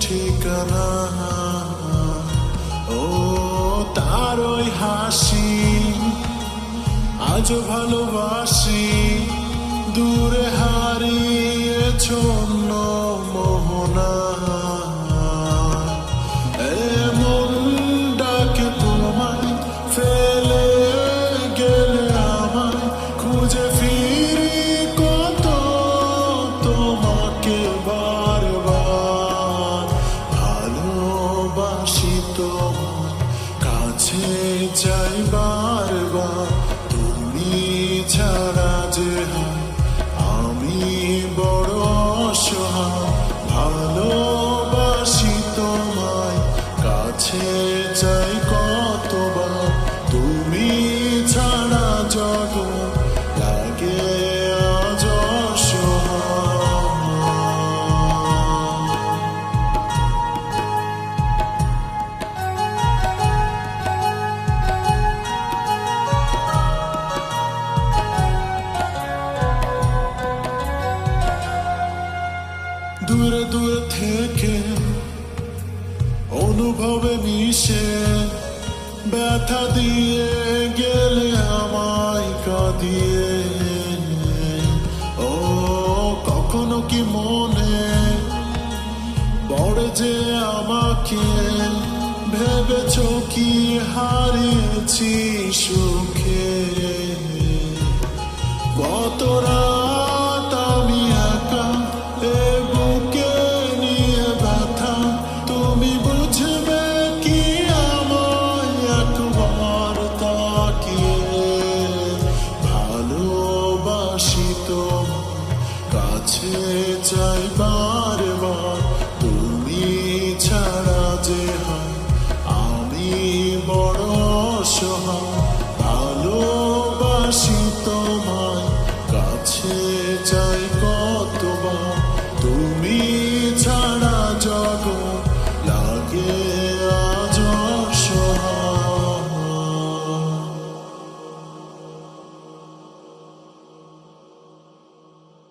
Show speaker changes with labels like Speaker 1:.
Speaker 1: ঠিকানা ও তার ওই হাসি আজও ভালোবাসি দূরে হারিয়ে ছন্ন মোহনা এমন ডাকে তোমায় ফেলে গেলে আমায় খুঁজে ফিরি কত তোমাকে বারবার ভালোবাসি তোমার কাছে চাই বারবার তুমি ছাড়া যে আমি বড় অসহায় ভালোবাসি তোমায় কাছে চাই কতবার তুমি ছাড়া জগৎ লাগে আজ অসহায় দূরে দূরে থেকে অনুভবে মিশে ব্যথা দিয়ে গেলে আমায় কাঁদিয়ে ও কখনো কি মনে পড়ে যে আমাকে ভেবেছ কি হারিয়েছি সুখে কত রাত আমি একা এ বুকে নিয়ে ব্যথা তুমি বুঝবে কি আমায় একবার তাকিয়ে ভালোবাসি তোমার কাছে চাই বারবার তুমি ছাড়া যে আমি বড় অসহায় ভালোবাসি তোমায় কাছে চাই